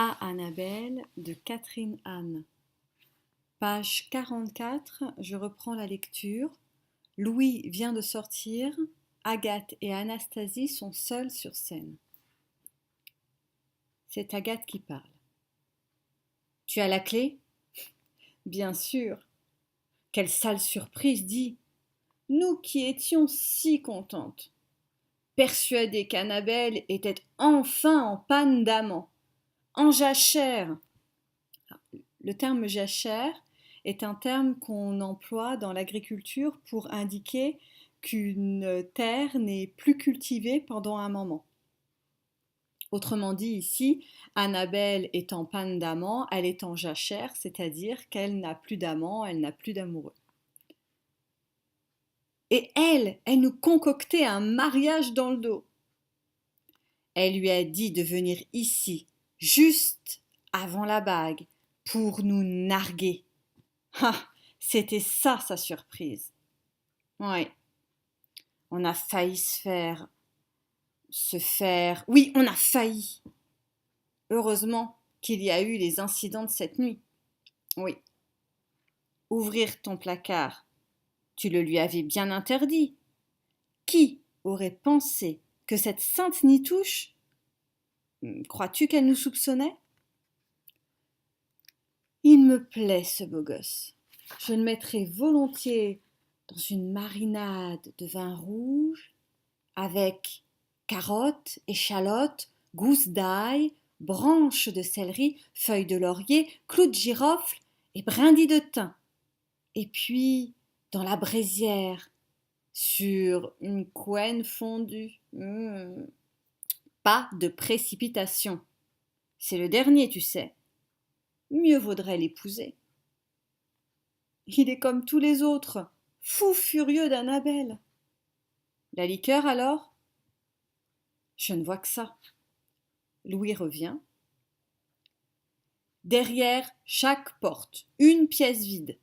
À Annabelle de Catherine Anne. Page 44, je reprends la lecture. Louis vient de sortir, Agathe et Anastasie sont seules sur scène. C'est Agathe qui parle. Tu as la clé ? Bien sûr. Quelle sale surprise, dis. Nous qui étions si contentes, persuadées qu'Annabelle était enfin en panne d'amant, en jachère. Le terme jachère est un terme qu'on emploie dans l'agriculture pour indiquer qu'une terre n'est plus cultivée pendant un moment. Autrement dit, ici, Annabelle est en panne d'amant, elle est en jachère, c'est-à-dire qu'elle n'a plus d'amant, elle n'a plus d'amoureux. Et elle nous concoctait un mariage dans le dos. Elle lui a dit de venir ici, juste avant la bague, pour nous narguer. Ah, c'était ça sa surprise. Oui, on a failli Oui, on a failli. Heureusement qu'il y a eu les incidents de cette nuit. Oui. Ouvrir ton placard, tu le lui avais bien interdit. Qui aurait pensé que cette sainte Nitouche... Crois-tu qu'elle nous soupçonnait ? Il me plaît, ce beau gosse. Je le mettrais volontiers dans une marinade de vin rouge avec carottes, échalotes, gousses d'ail, branches de céleri, feuilles de laurier, clous de girofle et brindilles de thym. Et puis, dans la braisière, sur une couenne fondue. Pas de précipitation. C'est le dernier, tu sais. Mieux vaudrait l'épouser. Il est comme tous les autres, fou furieux d'Annabelle. La liqueur alors ? Je ne vois que ça. Louis revient. Derrière chaque porte, une pièce vide.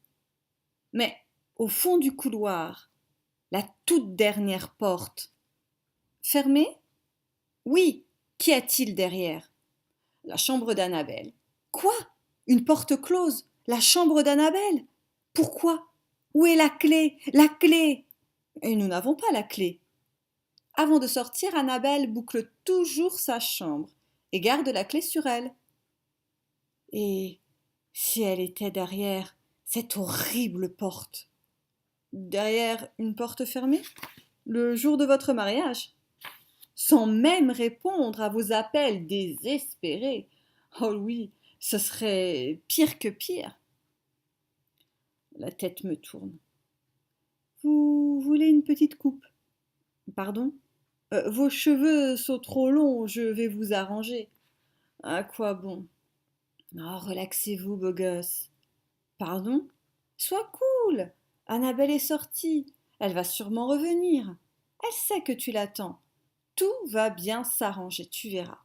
Mais au fond du couloir, la toute dernière porte. Fermée ? Oui. Qu'y a-t-il derrière ? La chambre d'Annabelle. Quoi ? Une porte close ? La chambre d'Annabelle ? Pourquoi ? Où est la clé ? La clé ? Et nous n'avons pas la clé. Avant de sortir, Annabelle boucle toujours sa chambre et garde la clé sur elle. Et si elle était derrière cette horrible porte ? Derrière une porte fermée ? Le jour de votre mariage ? Sans même répondre à vos appels désespérés ? Oh oui, ce serait pire que pire. La tête me tourne. Vous voulez une petite coupe ? Pardon ? Vos cheveux sont trop longs, je vais vous arranger. À quoi bon ? Oh, relaxez-vous, beau gosse. Pardon ? Sois cool. Annabelle est sortie. Elle va sûrement revenir. Elle sait que tu l'attends. Tout va bien s'arranger, tu verras.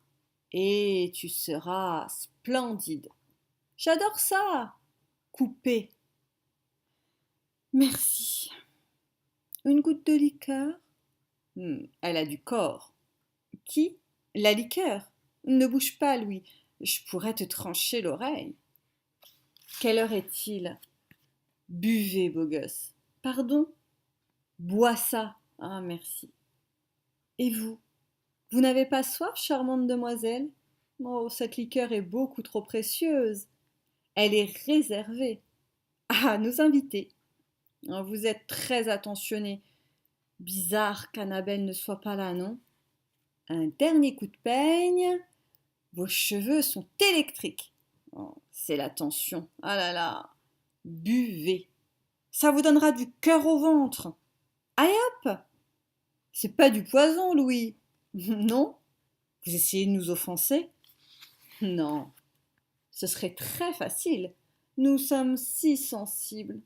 Et tu seras splendide. J'adore ça. Coupé. Merci. Une goutte de liqueur ? Elle a du corps. Qui ? La liqueur. Ne bouge pas, Louis. Je pourrais te trancher l'oreille. Quelle heure est-il ? Buvez, beau gosse. Pardon ? Bois ça. Ah, merci. Et vous ? Vous n'avez pas soif, charmante demoiselle ? Oh, cette liqueur est beaucoup trop précieuse. Elle est réservée à nos invités. Oh, vous êtes très attentionnée. Bizarre qu'Annabelle ne soit pas là, non ? Un dernier coup de peigne. Vos cheveux sont électriques. Oh, c'est la tension. Ah là là. Buvez. Ça vous donnera du cœur au ventre. Allez hop. C'est pas du poison, Louis. Non ? Vous essayez de nous offenser ? Non. Ce serait très facile. Nous sommes si sensibles.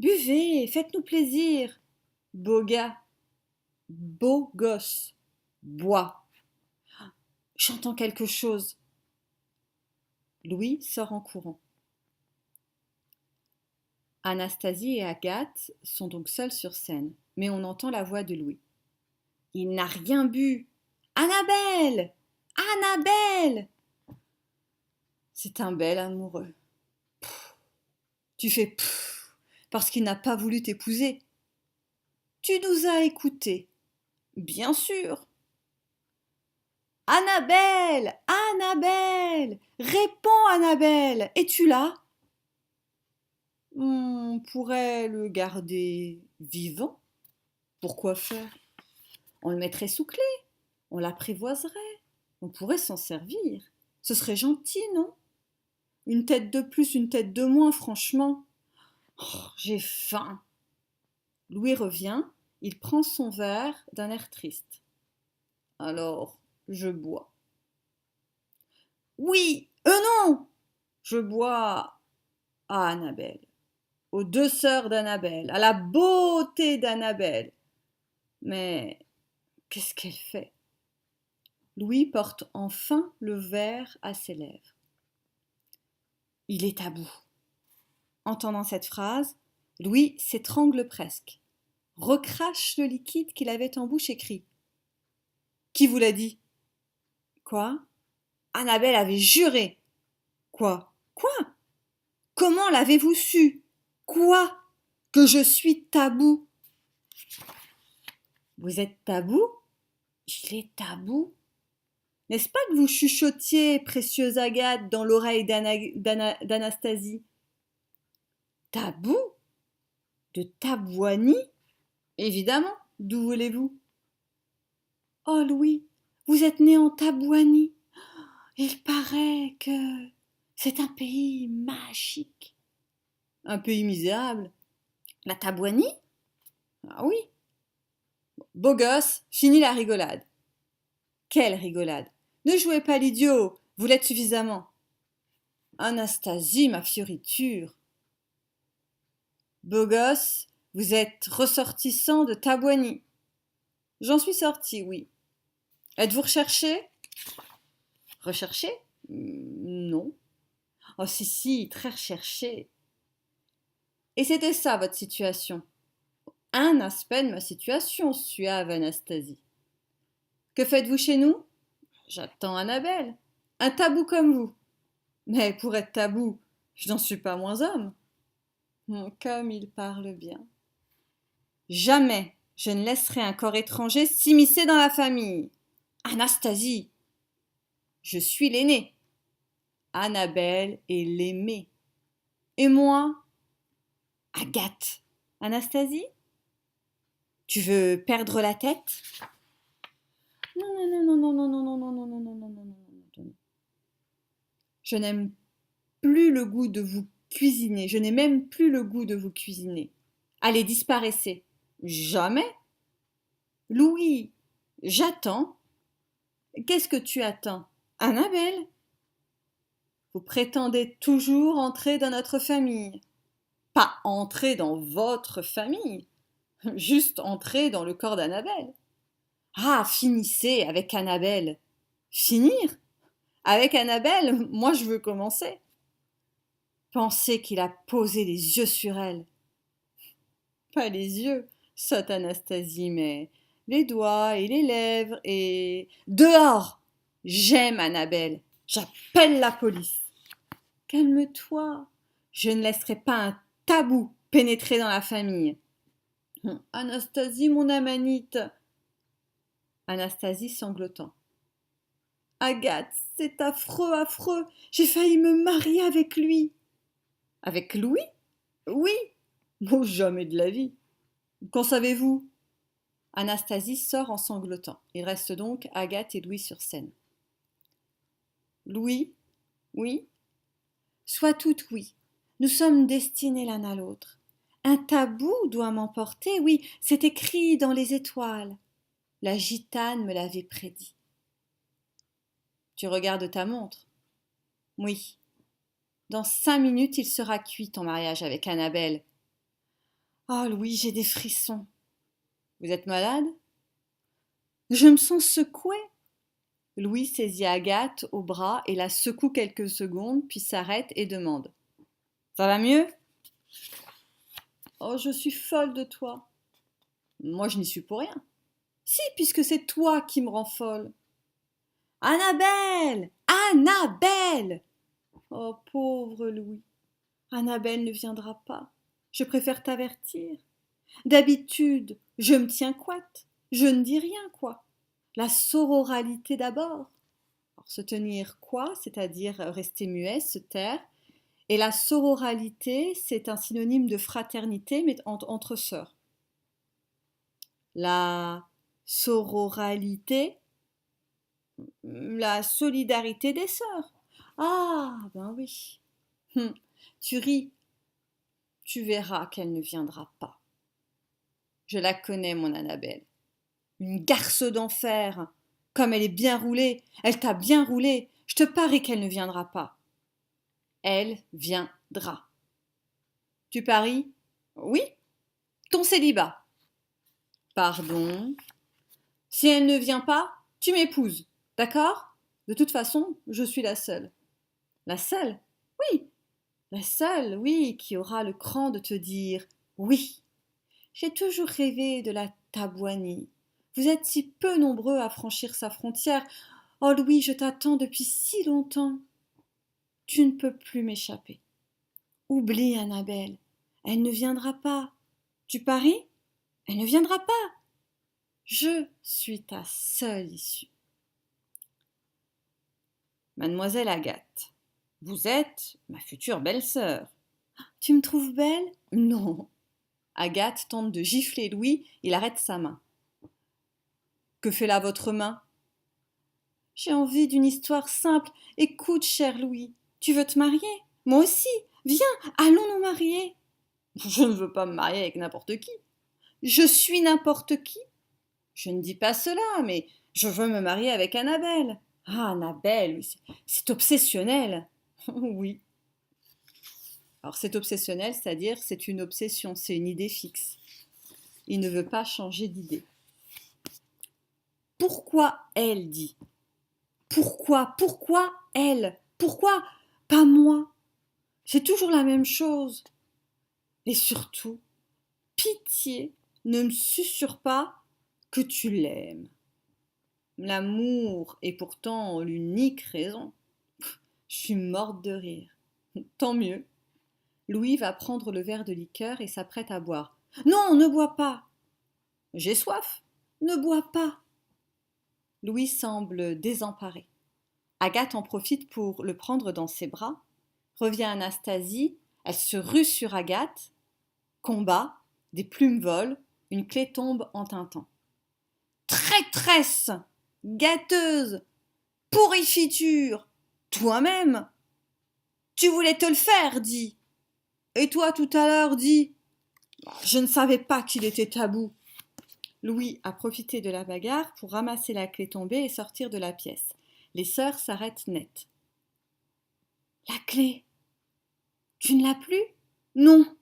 Buvez, faites-nous plaisir. Beau gars. Beau gosse. Bois. J'entends quelque chose. Louis sort en courant. Anastasie et Agathe sont donc seules sur scène, mais on entend la voix de Louis. Il n'a rien bu. Annabelle ! Annabelle ! C'est un bel amoureux. Tu fais pfff parce qu'il n'a pas voulu t'épouser. Tu nous as écoutés. Bien sûr. Annabelle! Annabelle! Réponds, Annabelle! Es-tu là? On pourrait le garder vivant. Pourquoi faire? On le mettrait sous clé, on l'apprivoiserait, on pourrait s'en servir. Ce serait gentil, non? Une tête de plus, une tête de moins, franchement. Oh, j'ai faim. Louis revient, il prend son verre d'un air triste. Alors, je bois. Oui, non! Je bois à Annabelle, aux deux sœurs d'Annabelle, à la beauté d'Annabelle. Mais qu'est-ce qu'elle fait? Louis porte enfin le verre à ses lèvres. Il est à bout. Entendant cette phrase, Louis s'étrangle presque, recrache le liquide qu'il avait en bouche et crie. Qui vous l'a dit? Quoi? Annabelle avait juré. Quoi? Quoi? Comment l'avez-vous su? Quoi? Que je suis tabou. Vous êtes tabou? Il est tabou? N'est-ce pas que vous chuchotiez, précieuse Agathe, dans l'oreille d'Anastasie? Tabou? De Tabouani? Évidemment, d'où voulez-vous? Oh Louis, vous êtes né en Tabouani. Il paraît que c'est un pays magique. Un pays misérable. La Tabouani? Ah oui. Beau gosse, fini la rigolade. Quelle rigolade? Ne jouez pas l'idiot, vous l'êtes suffisamment. Anastasie, ma fioriture. Beau gosse, vous êtes ressortissant de Tabouani. J'en suis sorti, oui. Êtes-vous recherché? Recherché? Non. Oh si, si, très recherché. Et c'était ça, votre situation. Un aspect de ma situation, suave Anastasie. Que faites-vous chez nous? J'attends Annabelle. Un tabou comme vous. Mais pour être tabou, je n'en suis pas moins homme. Comme il parle bien. Jamais je ne laisserai un corps étranger s'immiscer dans la famille. Anastasie, je suis l'aînée. Annabelle est l'aimée. Et moi, Agathe. Anastasie? Tu veux perdre la tête? Non, non, non, non, non, non, non, non, non, non, non, non, non, non, non. Je n'aime plus le goût de vous cuisiner. Je n'ai même plus le goût de vous cuisiner. Allez, disparaissez. Jamais. Louis, j'attends. Qu'est-ce que tu attends? Annabelle? Vous prétendez toujours entrer dans notre famille. Pas entrer dans votre famille, juste entrer dans le corps d'Annabelle. Ah, finissez avec Annabelle. Finir? Avec Annabelle, moi je veux commencer. Pensez qu'il a posé les yeux sur elle. Pas les yeux, sotte Anastasie, mais les doigts et les lèvres et... Dehors! J'aime Annabelle. J'appelle la police. Calme-toi. Je ne laisserai pas un tabou pénétrer dans la famille. Anastasie, mon amanite. Anastasie sanglotant. Agathe, c'est affreux, affreux. J'ai failli me marier avec lui. Avec Louis? Oui. Oh, jamais de la vie. Qu'en savez-vous? Anastasie sort en sanglotant. Il reste donc Agathe et Louis sur scène. Louis? Oui? Sois toute oui. Nous sommes destinés l'un à l'autre. Un tabou doit m'emporter, oui, c'est écrit dans les étoiles. La gitane me l'avait prédit. Tu regardes ta montre? Oui. Dans 5 minutes, il sera cuit ton mariage avec Annabelle. Oh Louis, j'ai des frissons. Vous êtes malade? Je me sens secouée. Louis saisit Agathe au bras et la secoue quelques secondes, puis s'arrête et demande. Ça va mieux? Oh, je suis folle de toi. Moi, je n'y suis pour rien. Si, puisque c'est toi qui me rends folle. Annabelle! Annabelle! Oh, pauvre Louis, Annabelle ne viendra pas. Je préfère t'avertir. D'habitude, je me tiens coite, je ne dis rien, quoi. La sororalité d'abord. Alors, se tenir quoi, c'est-à-dire rester muet, se taire. Et la sororalité, c'est un synonyme de fraternité, mais entre sœurs. La sororalité, la solidarité des sœurs. Ah, ben oui. Tu ris, tu verras qu'elle ne viendra pas. Je la connais, mon Annabelle. Une garce d'enfer. Comme elle est bien roulée, elle t'a bien roulé. Je te parie qu'elle ne viendra pas. Elle viendra. Tu paries? Oui. Ton célibat. Pardon. Si elle ne vient pas, tu m'épouses. D'accord? De toute façon, je suis la seule. La seule? Oui. La seule, oui, qui aura le cran de te dire oui. J'ai toujours rêvé de la Tabouanie. Vous êtes si peu nombreux à franchir sa frontière. Oh Louis, je t'attends depuis si longtemps. Tu ne peux plus m'échapper. Oublie Annabelle. Elle ne viendra pas. Tu paries? Elle ne viendra pas. Je suis ta seule issue. Mademoiselle Agathe, vous êtes ma future belle-sœur. Tu me trouves belle? Non. Agathe tente de gifler Louis, il arrête sa main. Que fait là votre main? J'ai envie d'une histoire simple. Écoute, cher Louis, tu veux te marier? Moi aussi. Viens, allons nous marier. Je ne veux pas me marier avec n'importe qui. Je suis n'importe qui? Je ne dis pas cela, mais je veux me marier avec Annabelle. Ah, Annabelle, c'est obsessionnel. Oui. Alors c'est obsessionnel, c'est-à-dire c'est une obsession, c'est une idée fixe. Il ne veut pas changer d'idée. Pourquoi elle dit? Pourquoi elle? Pourquoi pas moi? C'est toujours la même chose. Et surtout, pitié, ne me susurre pas que tu l'aimes. L'amour est pourtant l'unique raison. Je suis morte de rire. Tant mieux. Louis va prendre le verre de liqueur et s'apprête à boire. Non, ne bois pas. J'ai soif. Ne bois pas. Louis semble désemparé. Agathe en profite pour le prendre dans ses bras. Revient Anastasie, elle se rue sur Agathe. Combat, des plumes volent, une clé tombe en tintant. Traîtresse, gâteuse, pourrifiture, toi-même. Tu voulais te le faire, dis. Et toi tout à l'heure, dis. Je ne savais pas qu'il était tabou. Louis a profité de la bagarre pour ramasser la clé tombée et sortir de la pièce. Les sœurs s'arrêtent net. La clé? Tu ne l'as plus? Non.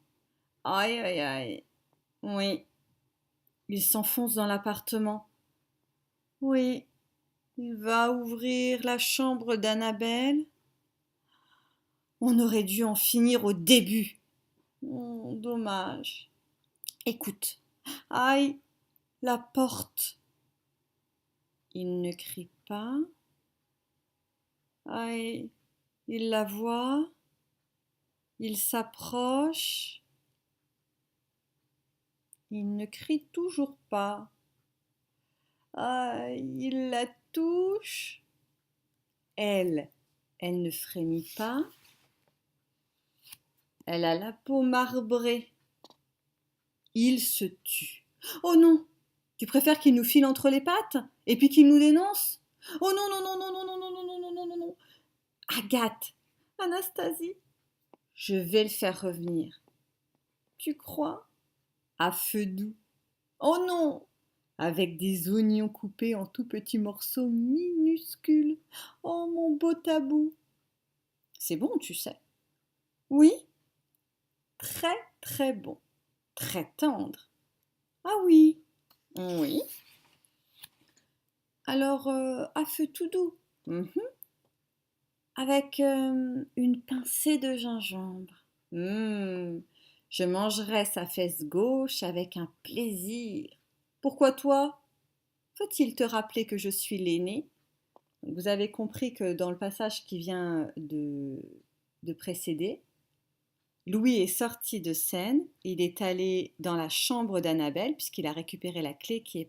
Aïe, aïe, aïe. Oui. Il s'enfonce dans l'appartement. Oui. Il va ouvrir la chambre d'Annabelle. On aurait dû en finir au début. Oh, dommage. Écoute. Aïe, la porte. Il ne crie pas. Aïe, il la voit. Il s'approche. Il ne crie toujours pas. Aïe, il la touche. Elle ne frémit pas. Elle a la peau marbrée. Il se tue. Oh non! Tu préfères qu'il nous file entre les pattes et puis qu'il nous dénonce? Oh non, non, non, non, non, non, non, non, non, non, non, non, non. Agathe, Anastasie, je vais le faire revenir. Tu crois? À feu doux. Oh non! Avec des oignons coupés en tout petits morceaux minuscules. Oh mon beau tabou! C'est bon, tu sais. Oui? Très, très bon. Très tendre. Ah oui? Oui. Alors, à feu tout doux. Mhm. Avec une pincée de gingembre. Je mangerai sa fesse gauche avec un plaisir. Pourquoi toi? Faut-il te rappeler que je suis l'aîné? Vous avez compris que dans le passage qui vient de précéder, Louis est sorti de scène, il est allé dans la chambre d'Annabelle, puisqu'il a récupéré la clé qui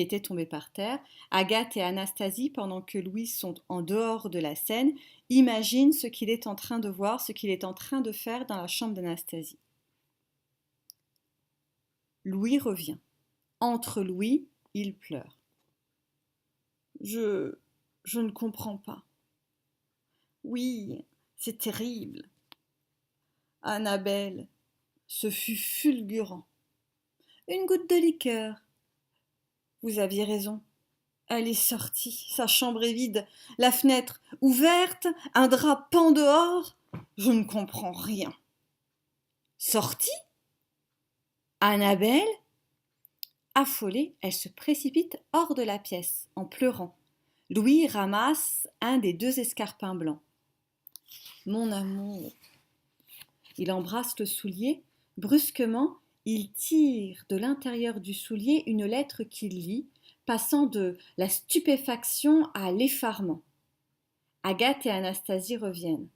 était tombée par terre. Agathe et Anastasie, pendant que Louis sont en dehors de la scène, imaginent ce qu'il est en train de voir, ce qu'il est en train de faire dans la chambre d'Anastasie. Louis revient. Entre Louis, il pleure. Je ne comprends pas. Oui, c'est terrible. Annabelle, ce fut fulgurant. Une goutte de liqueur. Vous aviez raison. Elle est sortie, sa chambre est vide, la fenêtre ouverte, un drap pend dehors. Je ne comprends rien. Sortie? Annabelle? Affolée, elle se précipite hors de la pièce, en pleurant. Louis ramasse un des 2 escarpins blancs. Mon amour. Il embrasse le soulier. Brusquement, il tire de l'intérieur du soulier une lettre qu'il lit, passant de la stupéfaction à l'effarement. Agathe et Anastasie reviennent.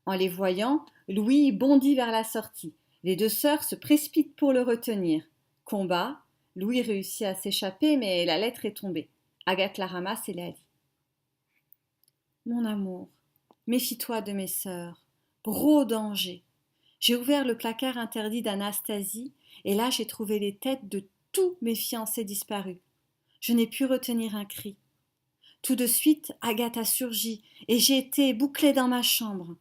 En les voyant, Louis bondit vers la sortie. Les 2 sœurs se précipitent pour le retenir. Combat. Louis réussit à s'échapper, mais la lettre est tombée. Agathe la ramasse et la lit. Mon amour, méfie-toi de mes sœurs. Gros danger. J'ai ouvert le placard interdit d'Anastasie et là j'ai trouvé les têtes de tous mes fiancés disparus. Je n'ai pu retenir un cri. Tout de suite, Agathe a surgi et j'ai été bouclée dans ma chambre.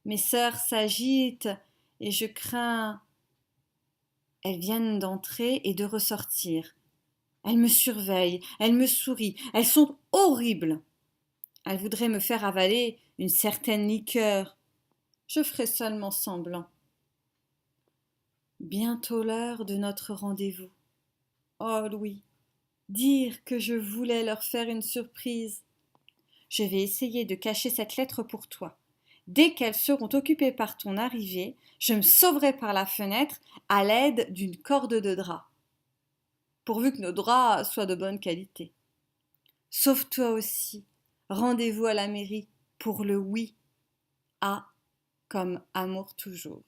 Mes sœurs s'agitent et je crains. Elles viennent d'entrer et de ressortir. Elles me surveillent, elles me sourient, elles sont horribles. Elles voudraient me faire avaler une certaine liqueur. Je ferai seulement semblant. Bientôt l'heure de notre rendez-vous. Oh Louis, dire que je voulais leur faire une surprise. Je vais essayer de cacher cette lettre pour toi. Dès qu'elles seront occupées par ton arrivée, je me sauverai par la fenêtre à l'aide d'une corde de drap. Pourvu que nos draps soient de bonne qualité. Sauve-toi aussi. Rendez-vous à la mairie pour le oui. A comme amour toujours.